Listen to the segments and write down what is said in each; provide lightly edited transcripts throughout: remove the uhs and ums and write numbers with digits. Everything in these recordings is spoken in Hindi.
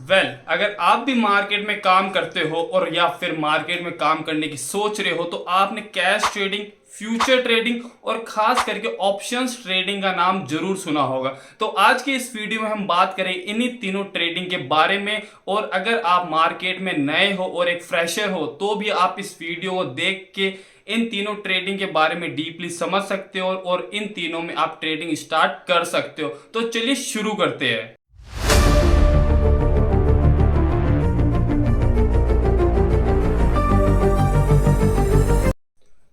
अगर आप भी मार्केट में काम करते हो और या फिर मार्केट में काम करने की सोच रहे हो तो आपने कैश ट्रेडिंग, फ्यूचर ट्रेडिंग और खास करके ऑप्शंस ट्रेडिंग का नाम जरूर सुना होगा। तो आज के इस वीडियो में हम बात करें इन्हीं तीनों ट्रेडिंग के बारे में। और अगर आप मार्केट में नए हो और एक फ्रेशर हो तो भी आप इस वीडियो को देख के इन तीनों ट्रेडिंग के बारे में डीपली समझ सकते हो और इन तीनों में आप ट्रेडिंग स्टार्ट कर सकते हो। तो चलिए शुरू करते हैं।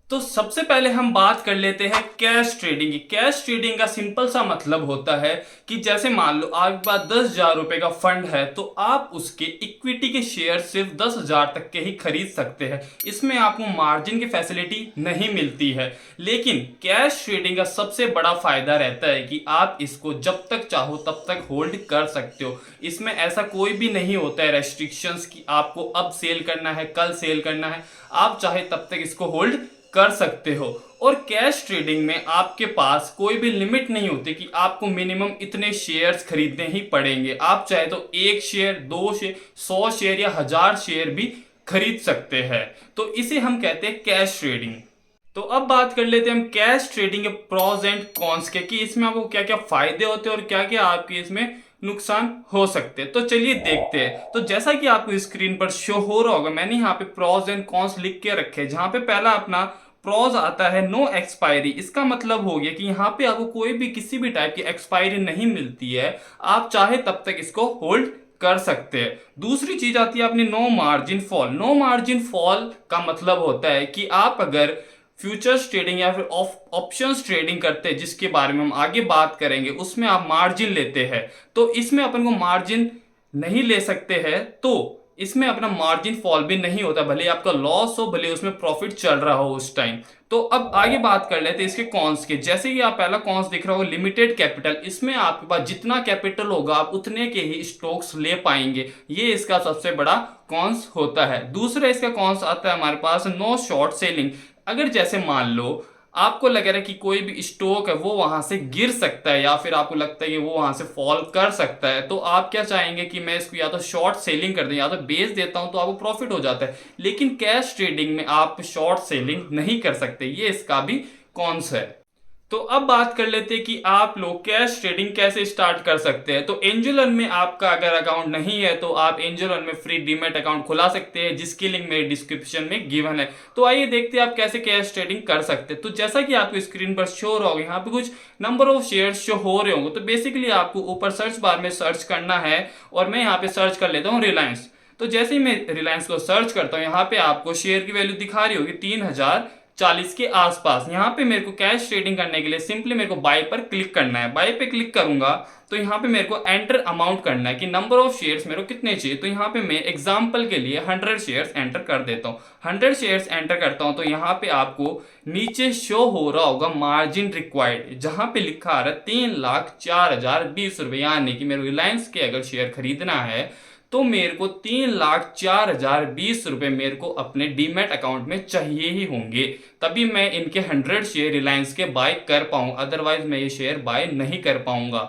तो सबसे पहले हम बात कर लेते हैं कैश ट्रेडिंग की। कैश ट्रेडिंग का सिंपल सा मतलब होता है कि जैसे मान लो आपके पास 10,000 रुपए का फंड है तो आप उसके इक्विटी के शेयर सिर्फ 10,000 तक के ही खरीद सकते हैं। इसमें आपको मार्जिन की फैसिलिटी नहीं मिलती है। लेकिन कैश ट्रेडिंग का सबसे बड़ा फायदा रहता है कि आप इसको जब तक चाहो तब तक होल्ड कर सकते हो। इसमें ऐसा कोई भी नहीं होता है रेस्ट्रिक्शंस कि आपको अब सेल करना है, कल सेल करना है। आप चाहे तब तक इसको होल्ड कर सकते हो। और कैश ट्रेडिंग में आपके पास कोई भी लिमिट नहीं होती कि आपको मिनिमम इतने शेयर्स खरीदने ही पड़ेंगे। आप चाहे तो 1 शेयर, 2 शेयर, 100 शेयर या 1000 शेयर भी खरीद सकते हैं। तो इसे हम कहते हैं कैश ट्रेडिंग। तो अब बात कर लेते हैं हम कैश ट्रेडिंग के प्रोज एंड कॉन्स के, कि इसमें आपको क्या क्या फायदे होते हैं और क्या क्या आपके इसमें नुकसान हो सकते हैं। तो चलिए देखते हैं। तो जैसा कि आपको स्क्रीन पर शो हो रहा होगा, मैंने यहाँ पे प्रोज एंड कॉन्स लिख के रखे हैं। जहां पे पहला अपना प्रोज आता है नो एक्सपायरी। इसका मतलब हो गया कि यहाँ पे आपको कोई भी किसी भी टाइप की एक्सपायरी नहीं मिलती है। आप चाहे तब तक इसको होल्ड कर सकते हैं। दूसरी चीज आती है अपनी no margin fall. No margin fall का मतलब होता है कि आप अगर फ्यूचर्स ट्रेडिंग या फिर ऑप्शंस ट्रेडिंग करते हैं, जिसके बारे में हम आगे बात करेंगे, उसमें आप मार्जिन लेते हैं तो इसमें अपन को मार्जिन नहीं ले सकते हैं। तो इसमें अपना मार्जिन फॉल भी नहीं होता, भले आपका लॉस हो भले उसमें प्रॉफिट चल रहा हो उस टाइम। तो अब आगे बात कर लेते हैं इसके कॉन्स के। जैसे कि आप पहला कॉन्स दिख रहा होगा लिमिटेड कैपिटल। इसमें आपके पास जितना कैपिटल होगा आप उतने के ही स्टॉक्स ले पाएंगे। ये इसका सबसे बड़ा कॉन्स होता है। दूसरा इसका कॉन्स आता है हमारे पास नो शॉर्ट सेलिंग। अगर जैसे मान लो आपको लग रहा है कि कोई भी स्टॉक है वो वहां से गिर सकता है या फिर आपको लगता है कि वो वहां से फॉल कर सकता है, तो आप क्या चाहेंगे कि मैं इसको या तो शॉर्ट सेलिंग कर दूं या तो बेच देता हूं तो आपको प्रॉफिट हो जाता है। लेकिन कैश ट्रेडिंग में आप शॉर्ट सेलिंग नहीं कर सकते। ये इसका भी कॉन्स है। तो अब बात कर लेते हैं कि आप लोग कैश ट्रेडिंग कैसे स्टार्ट कर सकते हैं। तो एंजल वन में आपका अगर अकाउंट नहीं है तो आप एंजल वन में फ्री डीमैट अकाउंट खुला सकते हैं, जिसकी लिंक मेरे डिस्क्रिप्शन में गिवन है। तो आइए देखते हैं आप कैसे कैश ट्रेडिंग कर सकते हैं। तो जैसा कि आपको स्क्रीन पर शो हो रहा होगा, यहाँ पे कुछ नंबर ऑफ शेयर शो हो रहे होंगे। तो बेसिकली आपको ऊपर सर्च बार में सर्च करना है और मैं यहाँ पे सर्च कर लेता हूँ रिलायंस। तो जैसे ही मैं रिलायंस को सर्च करता हूँ, यहाँ पे आपको शेयर की वैल्यू दिखा रही होगी 3040 के आसपास। यहाँ पे मेरे को कैश ट्रेडिंग करने के लिए सिंपली मेरे को बाय पर क्लिक करना है। बाय पे क्लिक करूंगा तो यहाँ पे मेरे को एंटर अमाउंट करना है कि नंबर ऑफ शेयर्स मेरे को कितने चाहिए। तो यहाँ पे मैं एग्जांपल के लिए 100 शेयर्स एंटर कर देता हूँ। 100 शेयर्स एंटर करता हूँ तो यहाँ पे आपको नीचे शो हो रहा होगा मार्जिन रिक्वायर्ड, जहां पे लिखा आ रहा है 3,04,020 रुपए। यानी कि मेरे रिलायंस के अगर शेयर खरीदना है तो मेरे को 3,04,020 रुपए मेरे को अपने डीमैट अकाउंट में चाहिए ही होंगे, तभी मैं इनके 100 शेयर रिलायंस के बाय कर पाऊंगा। अदरवाइज मैं ये शेयर बाय नहीं कर पाऊंगा।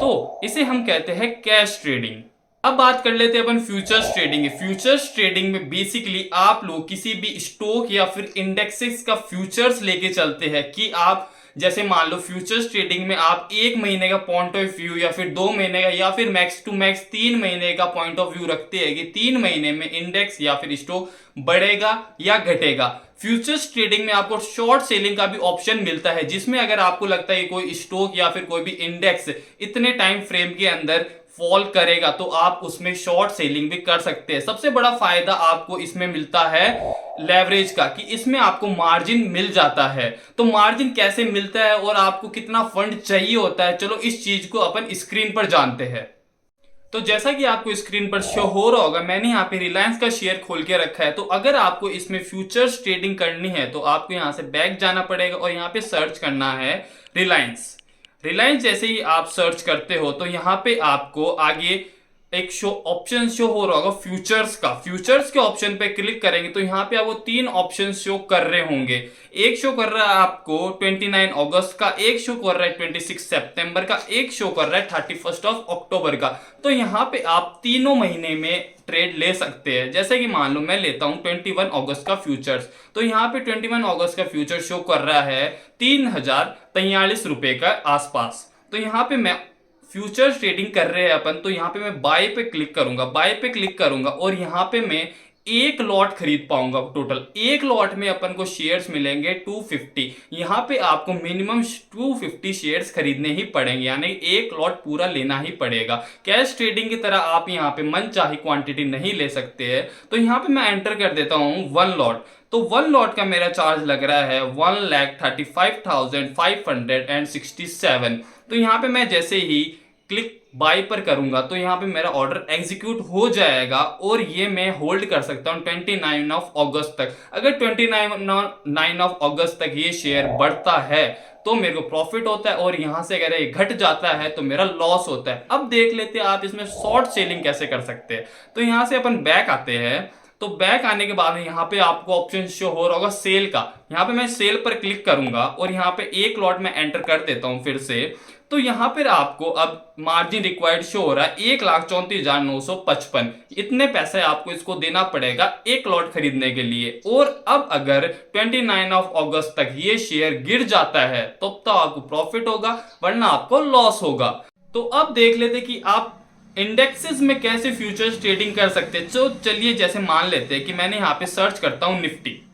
तो इसे हम कहते हैं कैश ट्रेडिंग। अब बात कर लेते हैं अपन फ्यूचर्स ट्रेडिंग की। फ्यूचर्स ट्रेडिंग में बेसिकली आप लोग किसी भी स्टॉक या फिर इंडेक्सेस का फ्यूचर्स लेके चलते हैं कि आप जैसे मान लो फ्यूचर्स ट्रेडिंग में आप 1 महीने का पॉइंट ऑफ व्यू या फिर 2 महीने का या फिर मैक्स टू मैक्स 3 महीने का पॉइंट ऑफ व्यू रखते हैं कि 3 महीने में इंडेक्स या फिर स्टॉक बढ़ेगा या घटेगा। फ्यूचर्स ट्रेडिंग में आपको शॉर्ट सेलिंग का भी ऑप्शन मिलता है, जिसमें अगर आपको लगता है कि कोई स्टॉक या फिर कोई भी इंडेक्स इतने टाइम फ्रेम के अंदर फॉल करेगा तो आप उसमें शॉर्ट सेलिंग भी कर सकते हैं। सबसे बड़ा फायदा आपको इसमें मिलता है लेवरेज का, कि इसमें आपको मार्जिन मिल जाता है। तो मार्जिन कैसे मिलता है और आपको कितना फंड चाहिए होता है, चलो इस चीज को अपन स्क्रीन पर जानते हैं। तो जैसा कि आपको स्क्रीन पर शो हो रहा होगा, मैंने यहाँ पे रिलायंस का शेयर खोल के रखा है। तो अगर आपको इसमें फ्यूचर्स ट्रेडिंग करनी है तो आपको यहाँ से बैक जाना पड़ेगा और यहाँ पे सर्च करना है रिलायंस। रिलायंस जैसे ही आप सर्च करते हो तो यहाँ पे आपको आगे एक ऑप्शन शो हो रहा होगा फ्यूचर्स का। फ्यूचर्स के ऑप्शन पे क्लिक करेंगे तो यहाँ पे आपको तीन ऑप्शन शो कर रहे होंगे। एक शो कर रहा है आपको 29 अगस्त का, एक शो कर रहा है 26 सितंबर का, एक शो कर रहा है 31 अक्टूबर का। तो यहाँ पे आप तीनों महीने में ट्रेड ले सकते हैं। जैसे कि मान लो मैं लेता हूं 21 अगस्त का फ्यूचर्स, तो यहाँ पे 21 अगस्त का फ्यूचर शो कर रहा है 3043 रुपए का आसपास। तो यहाँ पे मैं फ्यूचर्स ट्रेडिंग कर रहे हैं अपन, तो यहाँ पे मैं बाय पे क्लिक करूंगा, बाय पे क्लिक करूंगा और यहाँ पे मैं एक लॉट खरीद पाऊंगा। टोटल एक लॉट में अपन को शेयर्स मिलेंगे 250। यहाँ पे आपको मिनिमम 250 शेयर्स खरीदने ही पड़ेंगे, यानी एक लॉट पूरा लेना ही पड़ेगा। कैश ट्रेडिंग की तरह आप यहाँ पे मन चाही क्वांटिटी नहीं ले सकते हैं। तो यहाँ पे मैं एंटर कर देता हूँ 1 लॉट। तो 1 लॉट का मेरा चार्ज लग रहा है 1,35,567। तो यहाँ पे मैं जैसे ही क्लिक बाय पर करूंगा तो यहाँ पे मेरा ऑर्डर एग्जीक्यूट हो जाएगा और ये मैं होल्ड कर सकता हूँ 29 अगस्त तक। अगर 29 अगस्त तक ये शेयर बढ़ता है तो मेरे को प्रॉफिट होता है, और यहां से अगर ये घट जाता है तो मेरा लॉस होता है। अब देख लेते हैं आप इसमें शॉर्ट सेलिंग कैसे कर सकते हैं। तो यहां से अपन बैक आते हैं। तो बैक आने के बाद यहाँ पे आपको ऑप्शन शो हो रहा होगा सेल का। यहाँ पे मैं सेल पर क्लिक करूंगा और यहाँ पे एक लॉट में एंटर कर देता हूं फिर से। तो यहाँ पर आपको अब मार्जिन रिक्वायर्ड शो हो रहा है 1,34,955। इतने पैसे आपको इसको देना पड़ेगा एक लॉट खरीदने के लिए। और अब अगर 29 अगस्त तक ये शेयर गिर जाता है तो आपको प्रॉफिट होगा, वरना आपको लॉस होगा। तो अब देख लेते कि आप इंडेक्सेस में कैसे फ्यूचर्स ट्रेडिंग कर सकते हैं। तो चलिए जैसे मान लेते हैं कि मैंने यहाँ पे सर्च करता हूँ निफ्टी।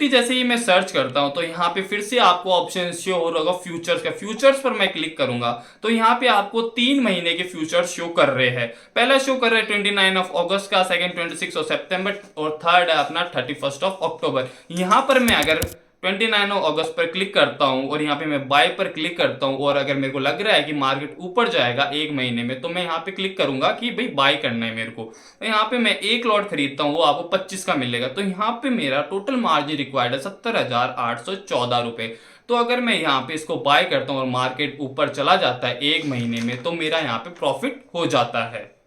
जैसे ही मैं सर्च करता हूं तो यहाँ पे फिर से आपको ऑप्शन शो हो रहा होगा फ्यूचर्स का। फ्यूचर्स पर मैं क्लिक करूंगा तो यहाँ पे आपको 3 महीने के फ्यूचर्स शो कर रहे हैं। पहला शो कर रहा है 29 अगस्त का, सेकंड 26 सितंबर और थर्ड है अपना 31 अक्टूबर। यहाँ पर मैं अगर 29 अगस्त पर क्लिक करता हूं और यहाँ पे मैं बाय पर क्लिक करता हूं और अगर मेरे को लग रहा है कि मार्केट ऊपर जाएगा एक महीने में तो मैं यहाँ पे क्लिक करूंगा कि भाई बाय करना है मेरे को। तो यहाँ पे मैं एक लॉट खरीदता हूँ, वो आपको 25 का मिलेगा। तो यहाँ पे मेरा टोटल मार्जिन रिक्वायर्ड है 70,814 रुपए। तो अगर मैं यहाँ पे इसको बाय करता हूँ और मार्केट ऊपर चला जाता है एक महीने में तो मेरा यहाँ पे प्रॉफिट हो जाता है।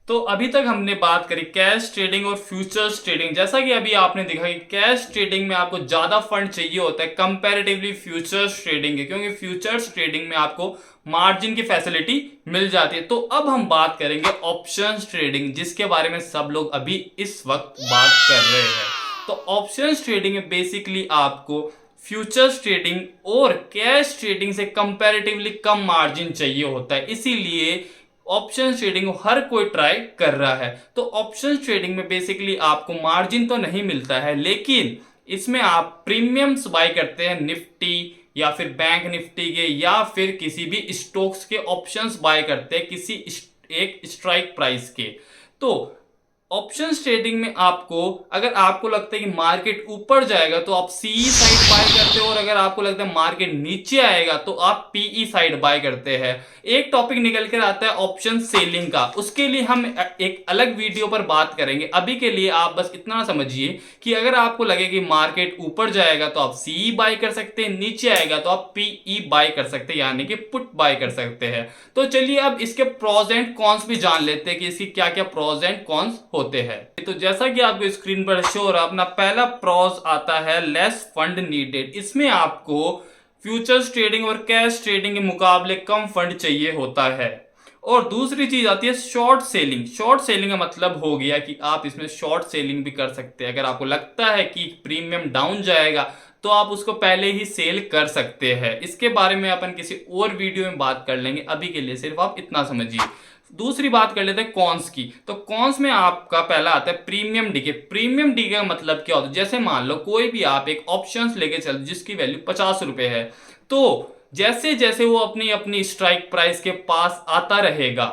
तो अभी तक हमने बात करी कैश ट्रेडिंग और फ्यूचर्स ट्रेडिंग। जैसा कि अभी आपने देखा कि कैश ट्रेडिंग में आपको ज्यादा फंड चाहिए होता है कंपैरेटिवली फ्यूचर्स ट्रेडिंग है, क्योंकि फ्यूचर्स ट्रेडिंग में आपको मार्जिन की फैसिलिटी मिल जाती है। तो अब हम बात करेंगे ऑप्शंस ट्रेडिंग, जिसके बारे में सब लोग अभी इस वक्त बात कर रहे हैं। तो ऑप्शंस ट्रेडिंग में बेसिकली आपको फ्यूचर्स ट्रेडिंग और कैश ट्रेडिंग से कंपैरेटिवली कम मार्जिन चाहिए होता है, इसीलिए ऑप्शन ट्रेडिंग हर कोई ट्राई कर रहा है। तो ऑप्शन ट्रेडिंग में बेसिकली आपको मार्जिन तो नहीं मिलता है, लेकिन इसमें आप प्रीमियम्स बाय करते हैं निफ्टी या फिर बैंक निफ्टी के या फिर किसी भी स्टॉक्स के ऑप्शंस बाय करते हैं किसी एक स्ट्राइक प्राइस के। तो ऑप्शंस ट्रेडिंग में आपको अगर आपको लगता है कि मार्केट ऊपर जाएगा तो आप सीई साइड बाय करते हो, और अगर आपको लगता है मार्केट नीचे आएगा तो आप पीई साइड बाय करते हैं। एक टॉपिक निकल कर आता है ऑप्शन सेलिंग का, उसके लिए हम एक अलग वीडियो पर बात करेंगे। अभी के लिए आप बस इतना समझिए कि अगर आपको लगे कि मार्केट ऊपर जाएगा तो आप सीई बाय कर सकते हैं, नीचे आएगा तो आप पीई बाय कर सकते हैं, यानी कि पुट बाय कर सकते हैं। तो चलिए अब इसके प्रोज एंड कॉन्स भी जान लेते हैं कि इसकी क्या क्या प्रोज एंड कॉन्स होते हैं। तो जैसा कि आपको स्क्रीन पर शो हो रहा है, अपना पहला प्रोज आता है लेस फंड नीडेड। इसमें आपको फ्यूचर्स ट्रेडिंग और कैश ट्रेडिंग के मुकाबले कम फंड चाहिए होता है। और दूसरी चीज आती है शॉर्ट सेलिंग। शॉर्ट सेलिंग का मतलब हो गया कि आप इसमें शॉर्ट सेलिंग भी कर सकते हैं। अगर आपको लगता है कि प्रीमियम डाउन जाएगा तो आप उसको पहले ही सेल कर सकते हैं। इसके बारे में अपन किसी और वीडियो में बात कर लेंगे, अभी के लिए सिर्फ आप इतना समझिए। दूसरी बात कर लेते हैं कॉन्स की। तो कॉन्स में आपका पहला आता है प्रीमियम डीके। प्रीमियम डीके का मतलब क्या होता है, जैसे मान लो कोई भी आप एक ऑप्शंस लेके चल जिसकी वैल्यू 50 रुपए है, तो जैसे जैसे वो अपनी अपनी स्ट्राइक प्राइस के पास आता रहेगा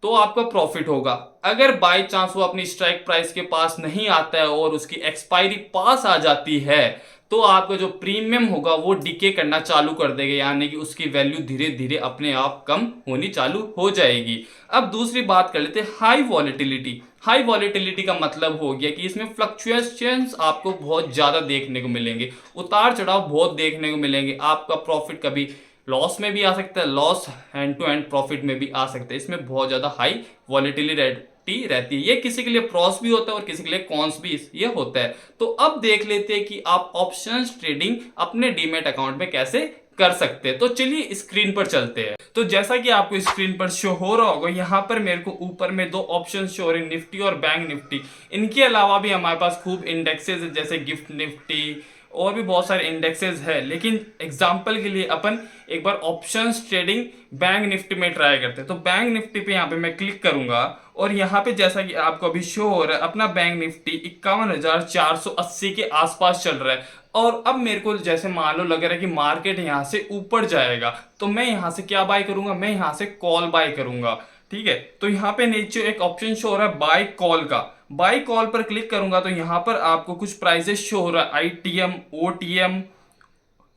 तो आपका प्रॉफिट होगा। अगर बाय चांस वो अपनी स्ट्राइक प्राइस के पास नहीं आता है और उसकी एक्सपायरी पास आ जाती है तो आपका जो प्रीमियम होगा वो डिके करना चालू कर देगा, यानी कि उसकी वैल्यू धीरे धीरे अपने आप कम होनी चालू हो जाएगी। अब दूसरी बात कर लेते हैं हाई वॉलेटिलिटी। हाई वॉलेटिलिटी का मतलब हो गया कि इसमें फ्लक्चुएशंस आपको बहुत ज्यादा देखने को मिलेंगे, उतार चढ़ाव बहुत देखने को मिलेंगे। आपका प्रॉफिट कभी लॉस में भी आ सकता है, loss hand to hand profit में भी आ सकता है। इसमें बहुत ज्यादा हाई वॉलेटिलिटी रहती है। ये किसी के लिए प्रॉस भी होता है और किसी के लिए कॉन्स भी ये होता है। तो अब देख लेते हैं कि आप ऑप्शंस ट्रेडिंग अपने डीमैट अकाउंट में कैसे कर सकते हैं। तो चलिए स्क्रीन पर चलते हैं। तो जैसा कि आपको स्क्रीन पर शो हो रहा होगा, यहाँ पर मेरे को ऊपर में दो ऑप्शन शो हो रहे हैं, निफ्टी और बैंक निफ्टी। इनके अलावा भी हमारे पास खूब इंडेक्सेस है, जैसे गिफ्ट निफ्टी और भी बहुत सारे इंडेक्सेस है। लेकिन एग्जांपल के लिए अपन एक बार ऑप्शंस ट्रेडिंग बैंक निफ्टी में ट्राई करते हैं। तो बैंक निफ्टी पे यहाँ पे मैं क्लिक करूंगा और यहाँ पे जैसा कि आपको अभी शो हो रहा है, अपना बैंक निफ्टी 51,480 के आसपास चल रहा है। और अब मेरे को जैसे मान लो लग रहा है कि मार्केट यहाँ से ऊपर जाएगा, तो मैं यहाँ से क्या बाय करूंगा, मैं यहाँ से कॉल बाय करूंगा। ठीक है, तो यहाँ पे नीचे एक ऑप्शन शो हो रहा है बाय कॉल का। बाय कॉल पर क्लिक करूंगा तो यहाँ पर आपको कुछ प्राइजेस शो हो रहा है, आईटीएम, ओटीएम,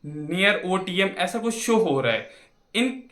नियर ओटीएम, ऐसा कुछ शो हो रहा है। इन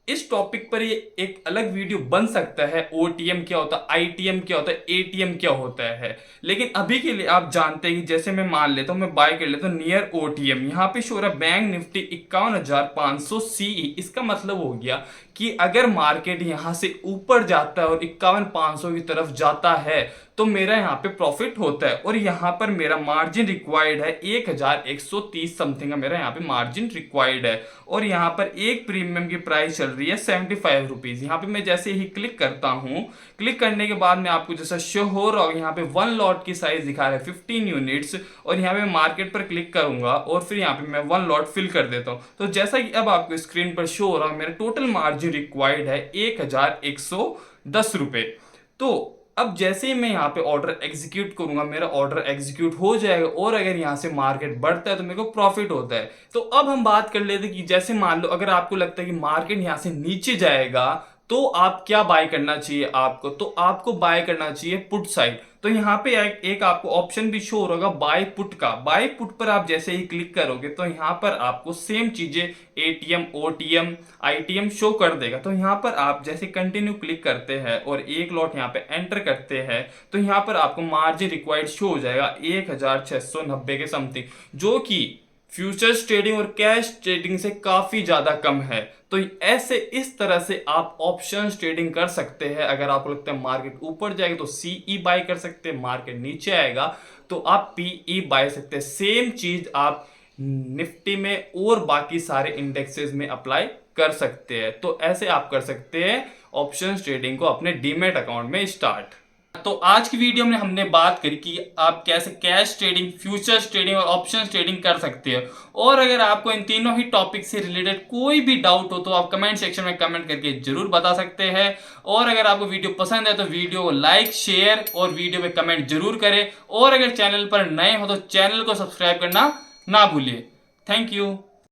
इस टॉपिक पर ये एक अलग वीडियो बन सकता है, ओटीएम क्या होता है, आईटीएम क्या होता है, एटीएम क्या होता है। लेकिन अभी के लिए आप जानते हैं कि जैसे मैं मान लेता हूं, मैं बाय कर लेता हूं नियर ओटीएम। यहाँ पे शो रहा है बैंक निफ्टी 51,500 सीई। इसका मतलब हो गया कि अगर मार्केट यहां से ऊपर जाता है और 51,500 की तरफ जाता है तो मेरा यहाँ पे प्रॉफिट होता है। और यहाँ पर मेरा मार्जिन रिक्वायर्ड है 1,130 समथिंग का मेरा यहाँ पे मार्जिन रिक्वायर्ड है। और यहाँ पर एक प्रीमियम की प्राइस चल रही है 75 रुपीज। यहाँ पे मैं जैसे ही क्लिक करता हूँ, क्लिक करने के बाद में आपको जैसा शो हो रहा होगा, यहाँ पे 1 लॉट की साइज दिखा रहा है 15 यूनिट्स। और यहाँ पे मार्केट पर क्लिक करूंगा और फिर यहाँ पे मैं 1 लॉट फिल कर देता हूँ। तो जैसा कि अब आपको स्क्रीन पर शो हो रहा है, मेरा टोटल मार्जिन रिक्वायर्ड है 1,110 रुपए। तो अब जैसे ही मैं यहाँ पे ऑर्डर एग्जीक्यूट करूंगा, मेरा ऑर्डर एग्जीक्यूट हो जाएगा और अगर यहाँ से मार्केट बढ़ता है तो मेरे को प्रॉफिट होता है। तो अब हम बात कर लेते हैं कि जैसे मान लो अगर आपको लगता है कि मार्केट यहाँ से नीचे जाएगा तो आप क्या बाय करना चाहिए आपको, तो आपको बाय करना चाहिए पुट साइड। तो यहाँ पे एक आपको ऑप्शन भी शो होगा बाय पुट का। बाय पुट पर आप जैसे ही क्लिक करोगे तो यहाँ पर आपको सेम चीजें एटीएम, ओटीएम, आईटीएम शो कर देगा। तो यहाँ पर आप जैसे कंटिन्यू क्लिक करते हैं और एक लॉट यहाँ पे एंटर करते हैं तो यहाँ पर आपको मार्जिन रिक्वायर्ड शो हो जाएगा 1,690 के समथिंग, जो कि फ्यूचर्स ट्रेडिंग और कैश ट्रेडिंग से काफी ज्यादा कम है। तो ऐसे इस तरह से आप ऑप्शंस ट्रेडिंग कर सकते हैं। अगर आपको लगता है मार्केट ऊपर जाएगा तो सीई बाय कर सकते हैं, मार्केट नीचे आएगा तो आप पीई बाय सकते हैं। सेम चीज आप निफ्टी में और बाकी सारे इंडेक्सेस में अप्लाई कर सकते हैं। तो ऐसे आप कर सकते हैं ऑप्शंस ट्रेडिंग को अपने डीमैट अकाउंट में स्टार्ट। तो आज की वीडियो में हमने बात करी कि आप कैसे कैश ट्रेडिंग, फ्यूचर्स ट्रेडिंग और ऑप्शंस ट्रेडिंग कर सकते हैं। और अगर आपको इन तीनों ही टॉपिक से रिलेटेड कोई भी डाउट हो तो आप कमेंट सेक्शन में कमेंट करके जरूर बता सकते हैं। और अगर आपको वीडियो पसंद है तो वीडियो को लाइक, शेयर और वीडियो में कमेंट जरूर करें। और अगर चैनल पर नए हो तो चैनल को सब्सक्राइब करना ना भूलिए। Thank you.